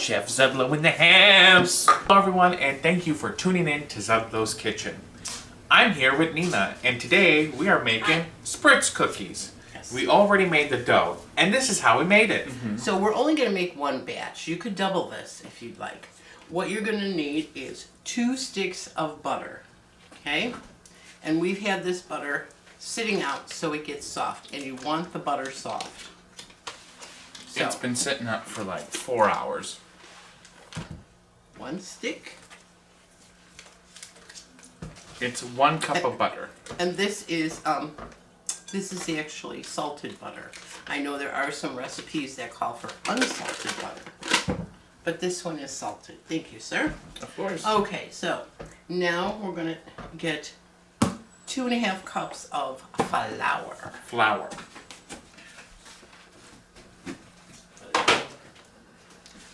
Chef Zudlow in the house! Hello everyone, and thank you for tuning in to Zudlow's Kitchen. I'm here with Nina, and today we are making Spritz cookies. Yes. We already made the dough, and this is how we made it. So we're only going to make one batch. You could double this if you'd like. What you're going to need is 2 sticks of butter, okay? And we've had this butter sitting out so it gets soft, and you want the butter soft. So, It's been sitting up for like 4 hours. 1 stick, It's 1 cup of butter. and this is actually salted butter. I know there are some recipes that call for unsalted butter, but this one is salted. Thank you, sir. Of course. Okay, so now we're gonna get 2.5 cups of flour. Flour.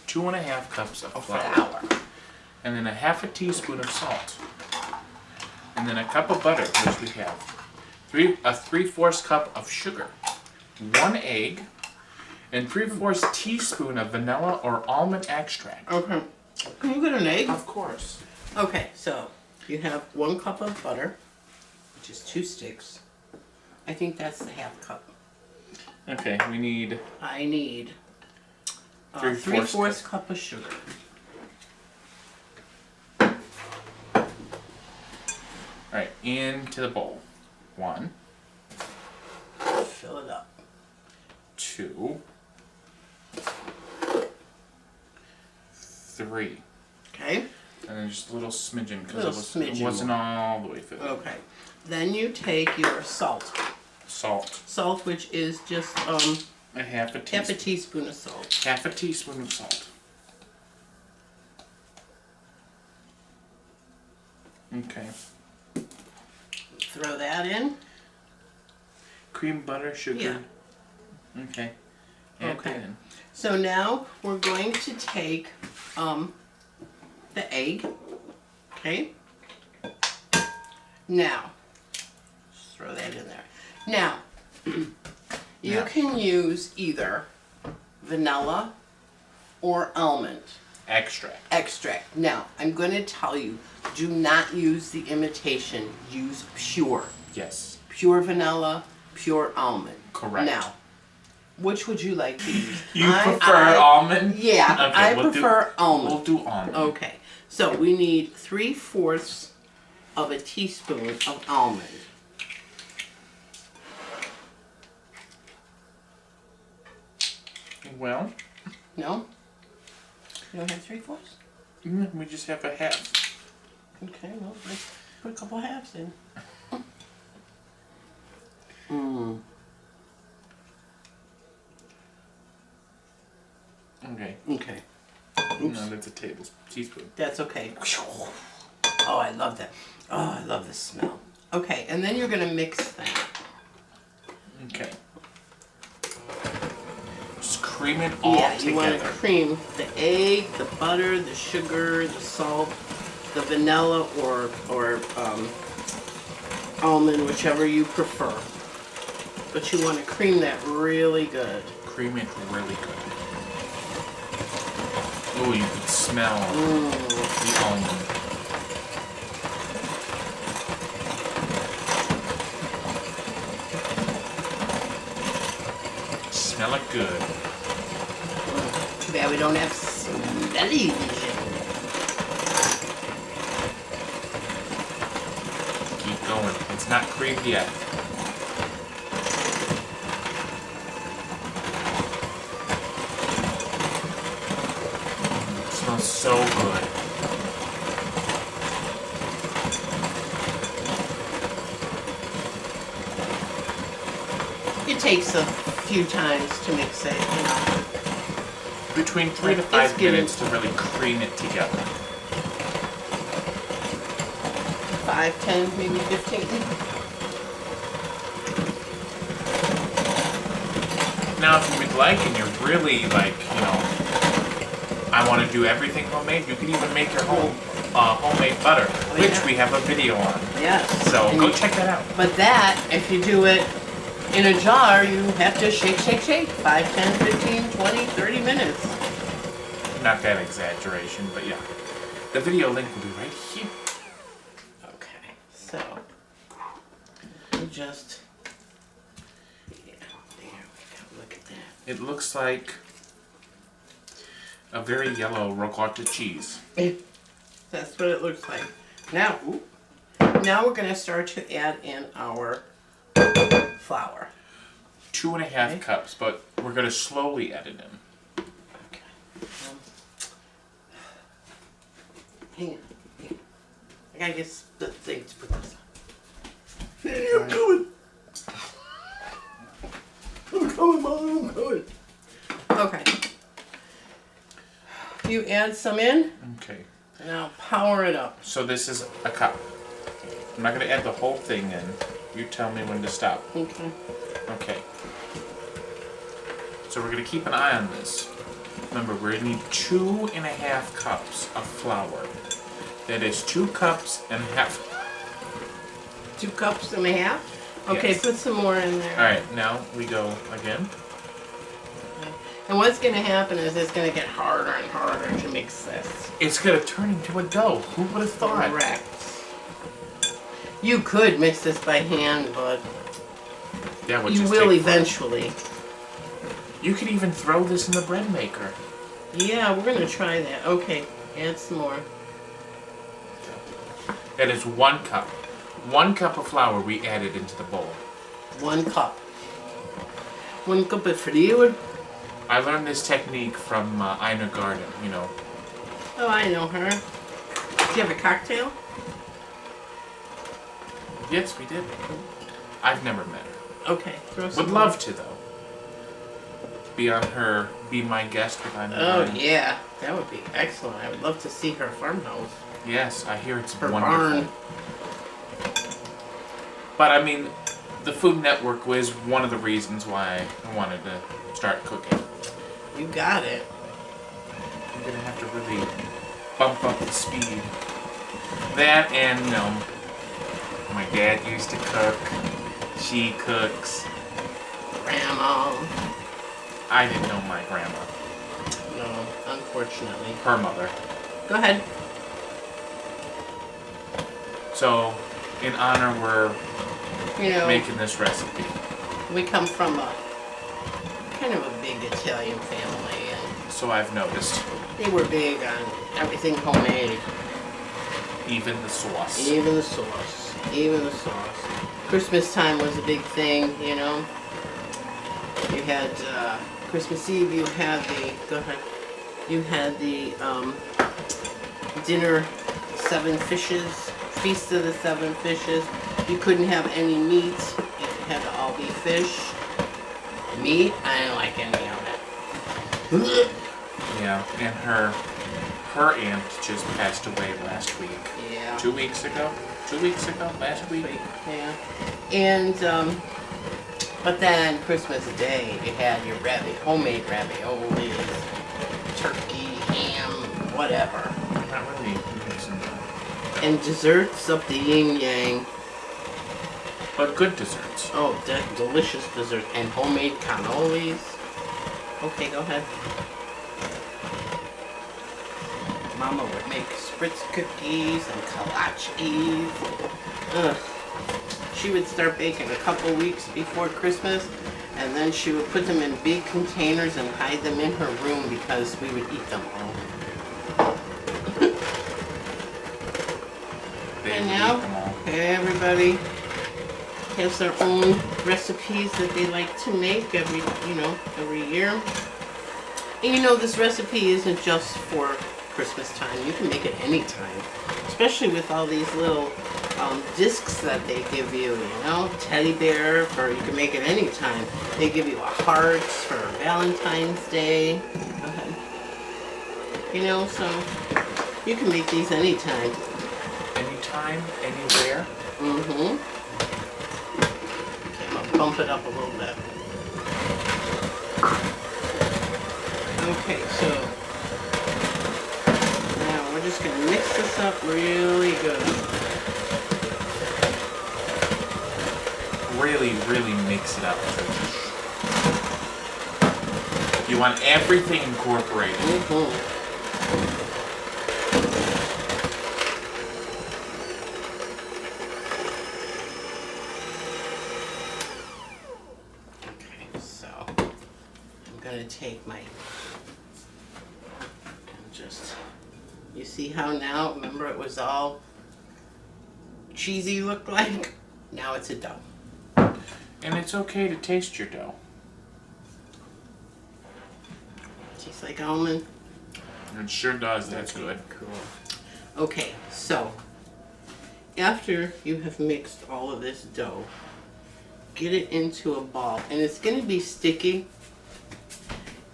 2.5 cups of flour. And then a half a teaspoon of salt. And then a cup of butter, which we have. A 3/4 cup of sugar. 1 egg. And 3/4 teaspoon of vanilla or almond extract. Okay. Can you get an egg? Of course. Okay, so you have 1 cup of butter, which is 2 sticks. I think that's the half cup. Okay, we need I need 3/4 3/4 cup of sugar. Alright, into the bowl. 1, Fill it up. 2, 3. Okay. And then just a little smidgen because Little it smidgen wasn't all the way through. Okay. Then you take your salt. Salt. Salt, which is just A half a teaspoon. half a teaspoon of salt. Half a teaspoon of salt. Okay. Throw that in. Cream, butter, sugar. Yeah. Okay. Add Okay. that in. So now we're going to take the egg. Okay. Now, just throw that in there. Now, you Now. can use either vanilla or almond Extract. extract. Now, I'm going to tell you, do not use the imitation. Use pure. Yes. Pure vanilla, pure almond. Correct. Now, which would you like to use? You prefer almond? Yeah, Okay, I we'll prefer almond. We'll do almond. Okay, so we need 3/4 of a teaspoon of almond. Well, No? You don't have 3/4? we just have a half. Okay, well, let's put a couple halves in. Mmm. Okay. Okay. Oops. No, that's a teaspoon. That's okay. Oh, I love that. Oh, I love the smell. Okay, and then you're going to mix that. Okay. Just cream it all Yeah, together. you want to cream the egg, the butter, the sugar, the salt, the vanilla or almond, whichever you prefer. But you want to cream that really good. Cream it really good. Oh, you can smell the almond. Smell it good. Too bad we don't have smelly vision. Keep going. It's not creamed yet. It smells so good. It takes a few times to mix it, you know. Between 3 to It's 5 getting- minutes to really cream it together. 5, 10, maybe 15. Now, if you would like and you're really like, you know, I want to do everything homemade, you can even make your homemade butter, which yeah. we have a video on. Yes. So And go you- check that out. But that, if you do it in a jar, you have to shake, shake, shake. 5, 10, 15, 20, 30 minutes. not that exaggeration, but yeah. The video link will be right here. Okay, so we just, yeah, there we go. Look at that. It looks like a very yellow ricotta cheese. That's what it looks like. Now, now we're gonna start to add in our flour. 2.5 cups, but we're gonna slowly add it in. Okay. Hang on. I gotta get the thing to put this on. Hey, I'm coming. I'm coming, Mom. I'm coming. Okay. You add some in. Okay. Now power it up. So this is a cup. I'm not gonna add the whole thing in. You tell me when to stop. Okay. Okay. So we're gonna keep an eye on this. Remember, we're gonna need 2.5 cups of flour. That is 2 cups and a half. 2 cups and a half? Okay, Yes. put some more in there. Alright, now we go again. Okay. And what's going to happen is it's going to get harder and harder to mix this. It's gonna turn into a dough. Who would have thought? Correct. You could mix this by hand, but That would you just will take eventually. You could even throw this in the bread maker. Yeah, we're going to try that. Okay, add some more. That is 1 cup. 1 cup of flour we added into the bowl. 1 cup. 1 cup of fluid. I learned this technique from Ina Garden, you know. Oh, I know her. Do you have a cocktail? Yes, we did. I've never met her. Okay, throw some Would more. love to, though. Be on her Be My Guest with Ina Oh, Garden. yeah. That would be excellent. I would love to see her farmhouse. Yes, I hear it's Her wonderful. barn. But I mean, the Food Network was one of the reasons why I wanted to start cooking. You got it. I'm gonna have to really bump up the speed. That and, you know, my dad used to cook. She cooks. Grandma. I didn't know my grandma. No, unfortunately. Her mother. Go ahead. So, in honor, we're You know, making this recipe. we come from a kind of a big Italian family, and So I've noticed. they were big on everything homemade. Even the sauce. Even the sauce. Even the sauce. Christmas time was a big thing, you know. You had Christmas Eve. You had the go ahead. You had the dinner, 7 fishes, feast of the 7 fishes. You couldn't have any meat. It had to all be fish. Meat, I don't like any of it. Yeah, and her aunt just passed away last week. Yeah. 2 weeks ago? 2 weeks ago? Last week? Yeah. And but then Christmas Day, you had your homemade raviolis, turkey, ham, whatever. Not really mixing that. And desserts up the yin yang. But good desserts. Oh, delicious dessert and homemade cannolis. Okay, go ahead. Mama would make Spritz cookies and kolaches. Ugh. She would start baking a couple weeks before Christmas, and then she would put them in big containers and hide them in her room because we would eat them all. They And would now, eat them all. everybody has their own recipes that they like to make every year. And you know, this recipe isn't just for Christmas time. You can make it anytime, especially with all these little discs that they give you, you know, teddy bear, or you can make it anytime. They give you a heart for Valentine's Day. Go ahead. You know, so you can make these anytime. Anytime, anywhere. Mm-hmm. Okay, I'm gonna bump it up a little bit. Okay, so now we're just gonna mix this up really good. Really, really mix it up. You want everything incorporated. Mm-hmm. take my, and just, you see how now, remember it was all cheesy looked like? Now it's a dough. And it's okay to taste your dough. Tastes like almond. It sure does, that's good. Cool. Okay, so after you have mixed all of this dough, get it into a ball. And it's going to be sticky,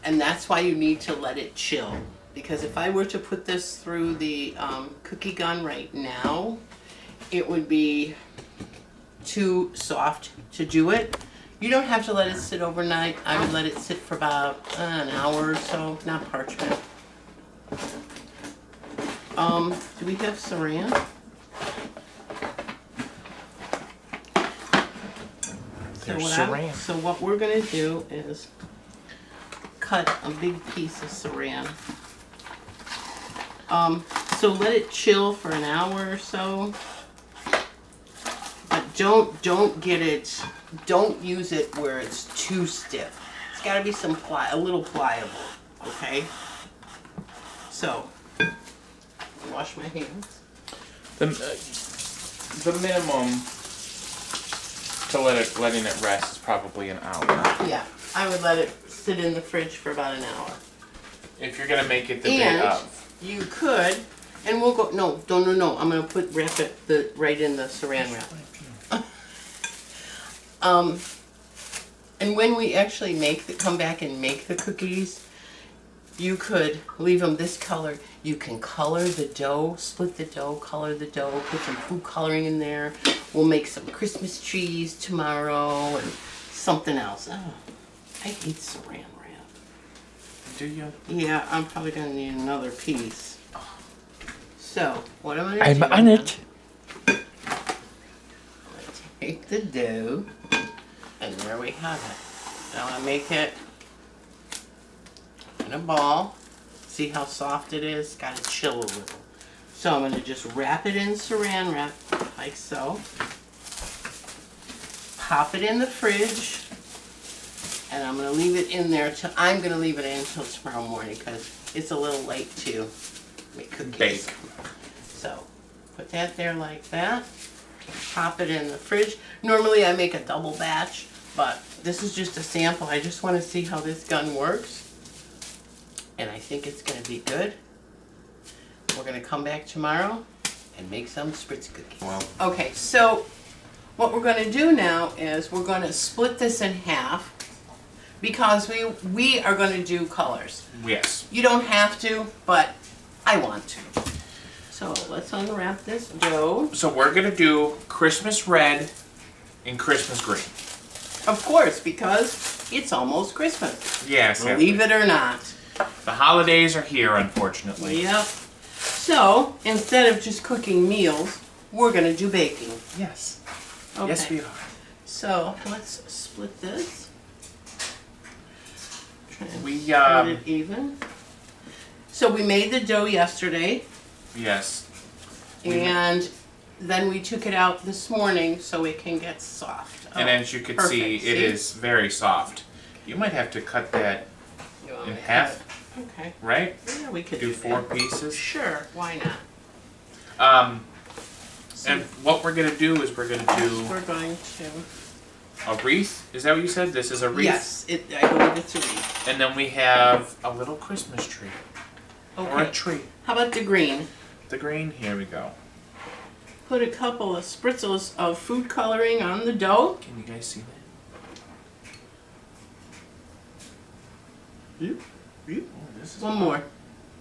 and that's why you need to let it chill. Because if I were to put this through the cookie gun right now, it would be too soft to do it. You don't have to let it sit overnight. I would let it sit for about an hour or so, not parchment. Do we have saran? There's saran. So what we're gonna do is cut a big piece of saran. So let it chill for an hour or so. But don't use it where it's too stiff. It's gotta be a little pliable, okay? So, wash my hands. The minimum to letting it rest is probably an hour. Yeah, I would let it sit in the fridge for about an hour. If you're gonna make it the day of. You could, and we'll go. No. I'm gonna wrap it right in the saran wrap. And when we actually come back and make the cookies, you could leave them this color. You can color the dough, split the dough, color the dough, put some food coloring in there. We'll make some Christmas trees tomorrow and something else. Oh, I hate saran wrap. Do you? Yeah, I'm probably gonna need another piece. So, what am I I'm doing on now? it. Take the dough, and there we have it. Now I make it in a ball. See how soft it is? Gotta chill a little. So I'm gonna just wrap it in saran wrap, like so. Pop it in the fridge, and I'm gonna leave it in there I'm gonna leave it in until tomorrow morning because it's a little late to make cookies. Bake. So put that there like that. Pop it in the fridge. Normally I make a double batch, but this is just a sample. I just want to see how this gun works. And I think it's going to be good. We're going to come back tomorrow and make some Spritz cookies. Well. Okay, so what we're going to do now is we're going to split this in half because we are going to do colors. Yes. You don't have to, but I want to. So let's unwrap this dough. So we're gonna do Christmas red and Christmas green. Of course, because it's almost Christmas. Yes. Believe it or not. The holidays are here, unfortunately. Yep. So instead of just cooking meals, we're gonna do baking. Yes. Okay. Yes, we are. So let's split this. Try and We, split it even. So we made the dough yesterday. Yes. And then we took it out this morning so it can get soft. And as you can see, it is very soft. You might have to cut that in half, Okay. right? Yeah, we could Do do 4 that. pieces. Sure, why not? And what we're gonna do is we're gonna do We're going to. a wreath. Is that what you said? This is a wreath. Yes, I believe it's a wreath. And then we have a little Christmas tree or a Okay. tree. How about the green? The green. Here we go. Put a couple of spritzels of food coloring on the dough. Can you guys see that? Oh, this is One more.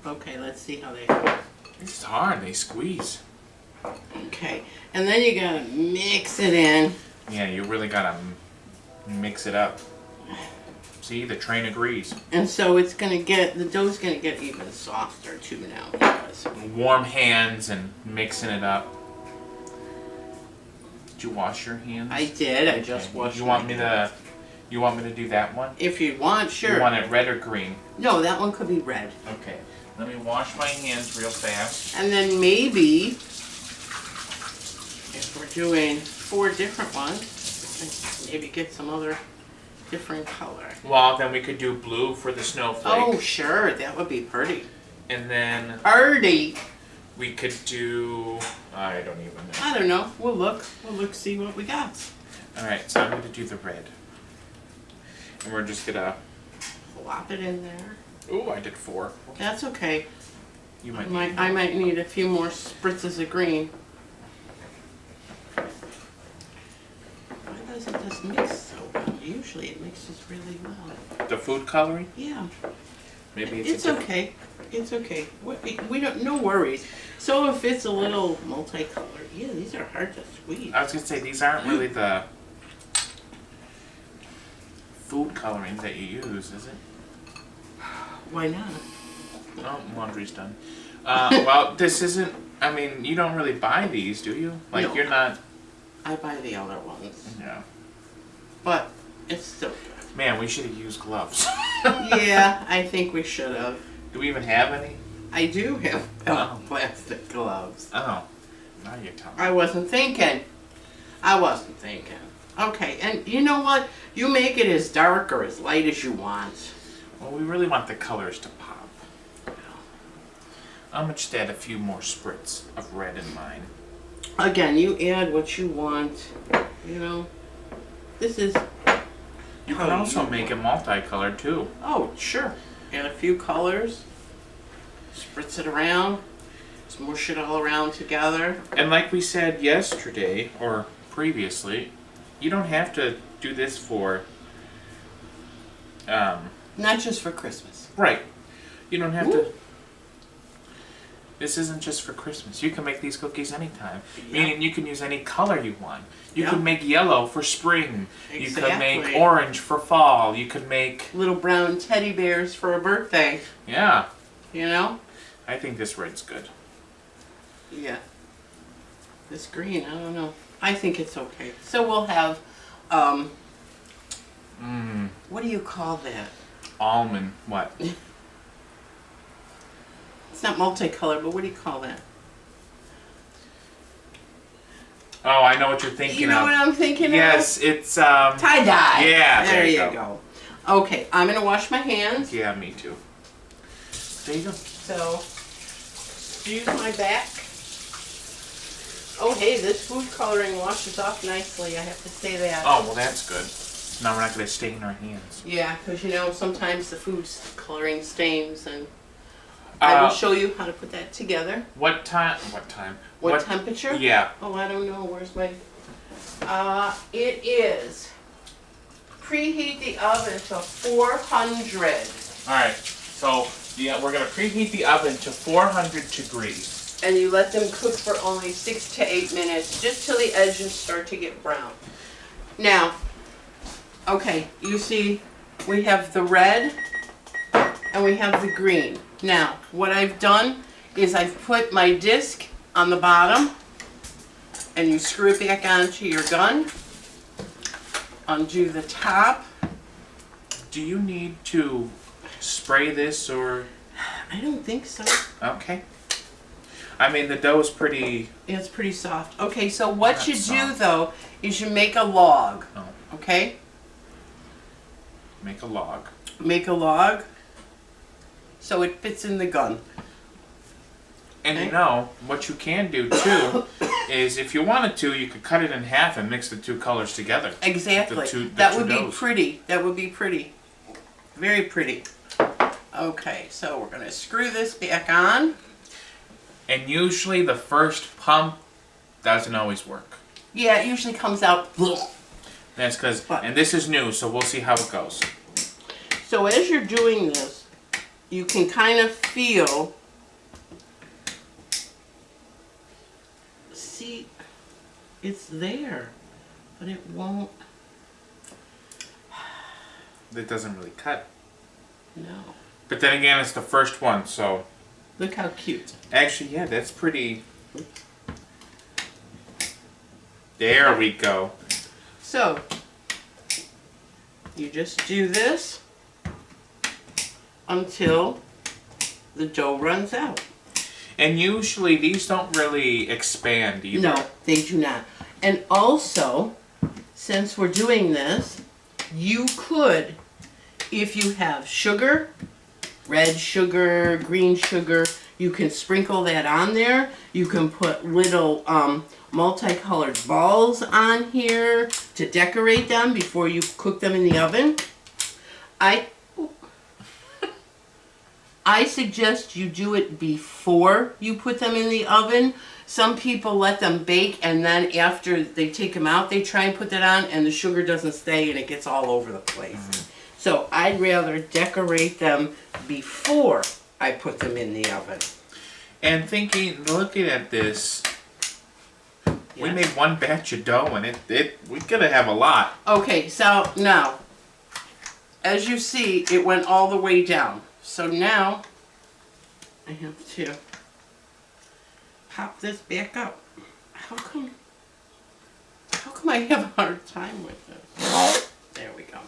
Okay, let's see how they go. This is hard. They squeeze. Okay, and then you gotta mix it in. Yeah, you really gotta mix it up. See, the train agrees. And so it's gonna get, the dough's gonna get even softer too now because Warm hands and mixing it up. Did you wash your hands? I did, I just washed You want my me hands. to? You want me to do that one? If you want, sure. You want it red or green? No, that one could be red. Okay. Let me wash my hands real fast. And then maybe, if we're doing 4 different ones, maybe get some other different color. Well, then we could do blue for the snowflake. Oh, sure, that would be pretty. And then Pretty. we could do, I don't even know. I don't know. We'll look, see what we got. Alright, so I'm going to do the red. And we're just going to, Plop it in there. ooh, I did 4. That's okay. You I might, might need a few more spritzes of green. Why doesn't this mix so well? Usually it mixes really well. the food coloring? Yeah. Maybe It's okay. It's okay. We don't, no worries. So if it's a little multicolored, yeah, these are hard to squeeze. I was going to say, these aren't really the food coloring that you use, is it? Why not? Oh, laundry's done. Well, this isn't, I mean, you don't really buy these, do you? Like, No. you're not, I buy the other ones, yeah. but it's still good. Man, we should have used gloves. Yeah, I think we should have. Do we even have any? I do have Oh. plastic gloves. Oh, now you're telling me. I wasn't thinking. Okay, and you know what? You make it as dark or as light as you want. Well, we really want the colors to pop. I'm gonna just add a few more spritz of red in mine. Again, you add what you want. You know, this is. You how can also you make it want. multicolored too. Oh, sure. Add a few colors. Spritz it around. Smush it all around together. And like we said yesterday, or previously, you don't have to do this for, Not just for Christmas. right. You don't have Ooh. to, this isn't just for Christmas. You can make these cookies anytime. Yeah. Meaning you can use any color you want. You Yeah. could make yellow for spring. You could make Exactly. orange for fall. You could make, Little brown teddy bears for a birthday. yeah. You know? I think this red's good. Yeah. This green, I don't know. I think it's okay. So we'll have, what do you call that? Almond, what? It's not multicolored, but what do you call that? Oh, I know what you're thinking You know of. what I'm thinking Yes, of? it's Tie-dye. Yeah, There you go. Okay, I'm going to wash my hands. Yeah, me too. There you go. So, use my back. Oh, hey, this food coloring washes off nicely. I have to say that. Oh, well, that's good. Now we're not going to stain our hands. Yeah, because you know, sometimes the food coloring stains, and I will show you how to put that together. What time? What time? What temperature? Yeah. Oh, I don't know. Where's my... it is... Preheat the oven to 400. All right. So, yeah, we're going to preheat the oven to 400 degrees. And you let them cook for only 6 to 8 minutes, just till the edges start to get brown. Now, okay, you see, we have the red and we have the green. Now, what I've done is I've put my disc on the bottom, and you screw it back onto your gun. Undo the top. Do you need to spray this or? I don't think so. Okay. I mean, the dough is pretty. It's pretty soft. Okay, so what Not you do soft. though is you make a log. Oh, Okay? make a log. Make a log so it fits in the gun. And Okay. you know, what you can do too is if you wanted to, you could cut it in half and mix the two colors together. Exactly. The That two would be doughs. pretty. That would be pretty. Very pretty. Okay, so we're going to screw this back on. And usually the first pump doesn't always work. Yeah, it usually comes out. That's because, But- and this is new, so we'll see how it goes. So as you're doing this, you can kind of feel. See, it's there, but it won't. It doesn't really cut. No. But then again, it's the first one, so. Look how cute. Actually, yeah, that's pretty. There we go. So, you just do this until the dough runs out. And usually these don't really expand either. No, they do not. And also, since we're doing this, You could, if you have sugar, red sugar, green sugar, you can sprinkle that on there. You can put little multicolored balls on here to decorate them before you cook them in the oven. I suggest you do it before you put them in the oven. Some people let them bake and then after they take them out, they try and put that on and the sugar doesn't stay and it gets all over the place. Mm-hmm. So I'd rather decorate them before I put them in the oven. And looking at this, we made one batch of dough and we gotta have a lot. Okay, so now, as you see, it went all the way down. So now, I have to pop this back up. How come I have a hard time with this? There we go.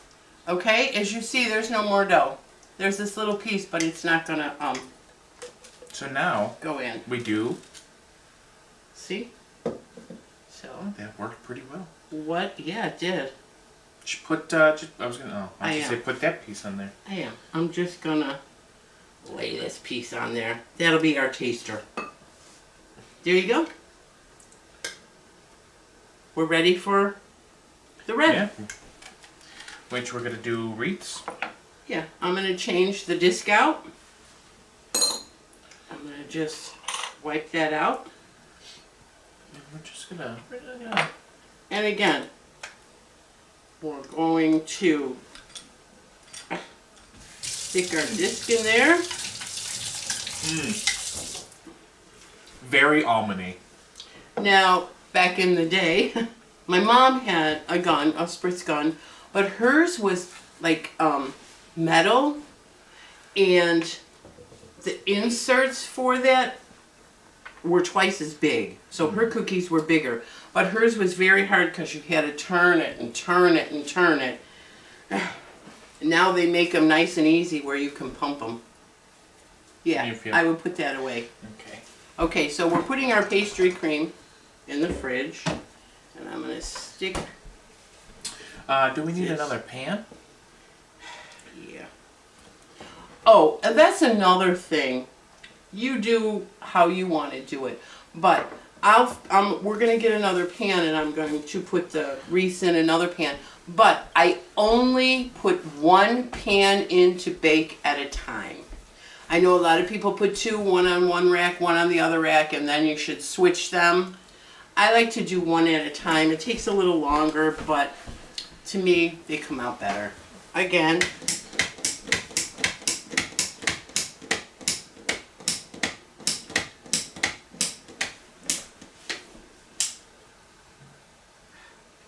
Okay, as you see, there's no more dough. There's this little piece, but it's not gonna So now go in. we do. See? So that worked pretty well. what? Yeah, it did. Just put. I was gonna say put that piece on there. I am. I'm just gonna lay this piece on there. That'll be our taster. There you go. We're ready for the red. Yeah. Which we're gonna do wreaths. Yeah, I'm gonna change the disc out. I'm gonna just wipe that out. And we're just gonna. And again, we're going to stick our disc in there. Very almondy. Now, back in the day, my mom had a gun, a Spritz gun, but hers was like metal, and the inserts for that were twice as big. So her cookies were bigger, but hers was very hard because you had to turn it and turn it and turn it. Now they make them nice and easy where you can pump them. Yeah, I would put that away. Okay. Okay, so we're putting our pastry cream in the fridge, and I'm gonna stick. Do we need another pan? Yeah. Oh, and that's another thing. You do how you want to do it, but we're gonna get another pan, and I'm going to put the wreaths in another pan. But I only put one pan in to bake at a time. I know a lot of people put two, one on one rack, one on the other rack, and then you should switch them. I like to do one at a time. It takes a little longer, but to me, they come out better. Again.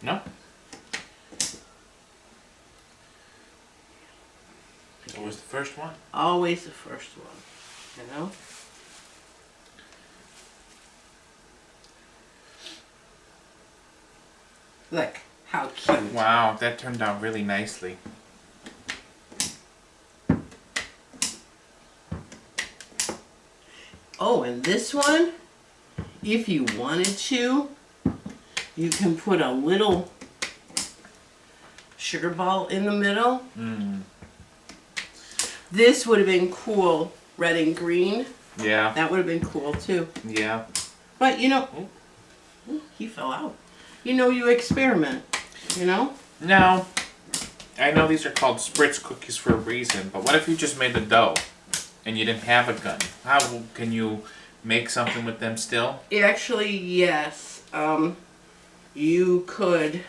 No? What was the first one? Always the first one, you know? Look, how cute. Wow, that turned out really nicely. Oh, and this one, if you wanted to, you can put a little sugar ball in the middle. This would have been cool, red and green. Yeah. That would have been cool too. Yeah. But you know, he fell out. You know, you experiment, you know? Now, I know these are called Spritz cookies for a reason, but what if you just made the dough and you didn't have a gun? How can you make something with them still? Actually, yes. You could,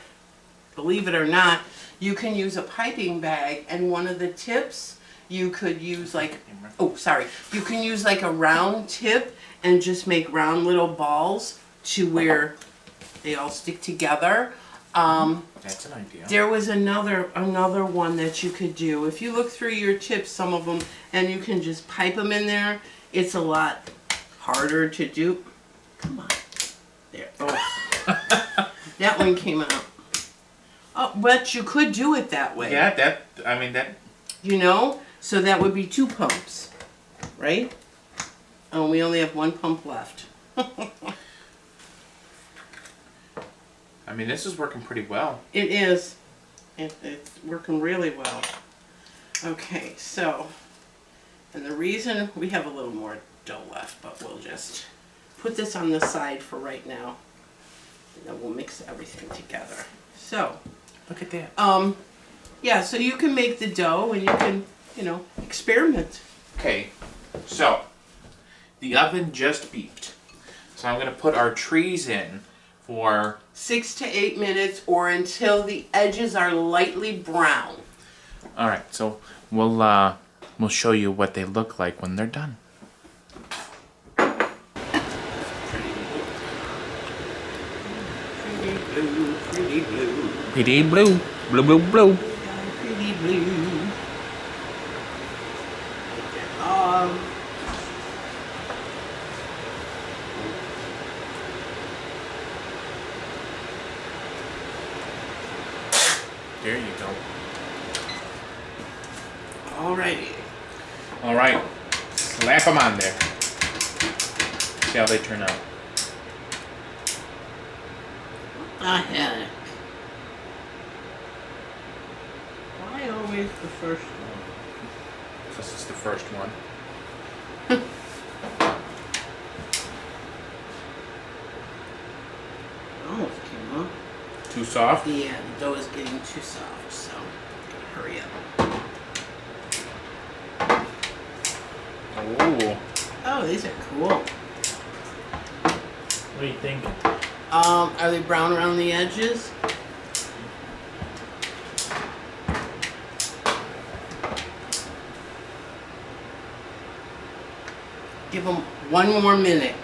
believe it or not, you can use a piping bag, and one of the tips you could use you can use like a round tip and just make round little balls to where they all stick together. That's an idea. There was another one that you could do. If you look through your tips, some of them, and you can just pipe them in there. It's a lot harder to do. Come on. There. Oh. That one came out. Oh, but you could do it that way. Yeah, that. You know? So that would be 2 pumps. Right? Oh, we only have 1 pump left. I mean, this is working pretty well. It is. It's working really well. Okay, so, and the reason we have a little more dough left, but we'll just put this on the side for right now. And then we'll mix everything together. So, Look at that. yeah, so you can make the dough and you can, you know, experiment. Okay, so the oven just beeped. So I'm gonna put our trees in for 6 to 8 minutes or until the edges are lightly brown. all right. So we'll show you what they look like when they're done. Pretty blue, pretty blue. Pretty blue, blue, blue, blue. Pretty blue. There you go. Alrighty. All right, slap them on there. See how they turn out. The heck? Why always the first one? This is the first one. Almost came up. Too soft? Yeah, the dough is getting too soft, so gotta hurry up. Oh. Oh, these are cool. What do you think? Are they brown around the edges? Give them one more minute.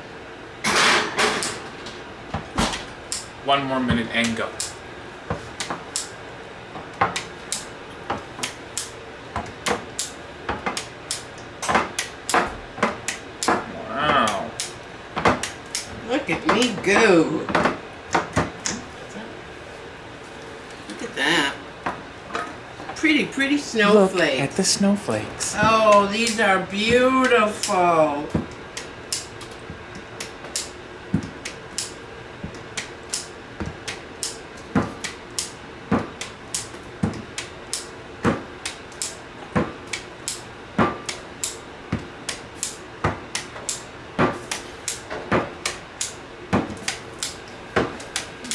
1 more minute and go. Wow. Look at me go. Look at that. Pretty, pretty snowflake. Look at the snowflakes. Oh, these are beautiful.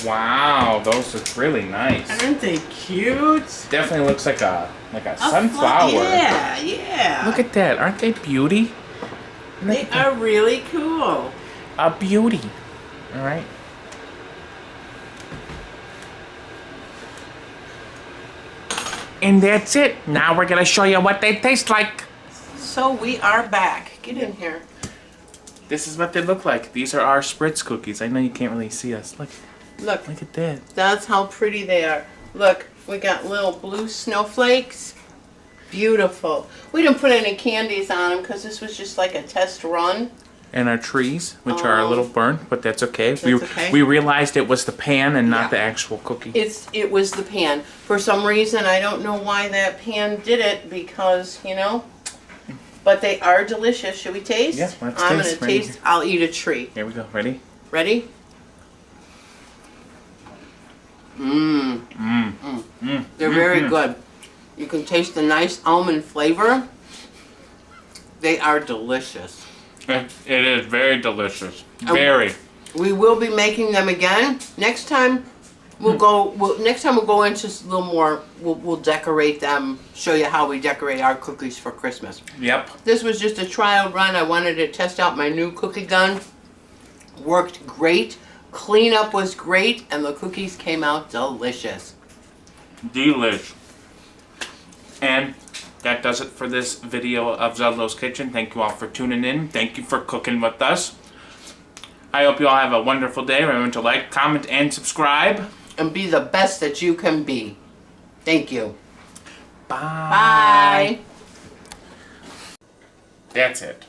Wow, those look really nice. Aren't they cute? Definitely looks like a A sunflower. Yeah, yeah. Look at that. Aren't they beauty? They are really cool. A beauty. All right. And that's it. Now we're gonna show you what they taste like. So we are back. Get in here. This is what they look like. These are our Spritz cookies. I know you can't really see us. Look Look, at that. that's how pretty they are. Look, we got little blue snowflakes. Beautiful. We didn't put any candies on them because this was just like a test run. And our trees, which are a little burnt, but that's okay. okay. We realized it was the pan and not Yeah. the actual cookie. It was the pan. For some reason, I don't know why that pan did it because, you know, but they are delicious. Should we taste? Yeah, let's I'm taste. gonna taste. I'll eat a tree. Here we go. Ready? Ready? They're very good. You can taste the nice almond flavor. They are delicious. It is very delicious. Oh. Very. We will be making them again. Next time we'll go. Next time we'll go into a little more. We'll decorate them. Show you how we decorate our cookies for Christmas. Yep. This was just a trial run. I wanted to test out my new cookie gun. Worked great. Cleanup was great, and the cookies came out delicious. Delish. And that does it for this video of Zudlo's Kitchen. Thank you all for tuning in. Thank you for cooking with us. I hope you all have a wonderful day. Remember to like, comment, and subscribe. And be the best that you can be. Thank you. Bye. Bye. That's it.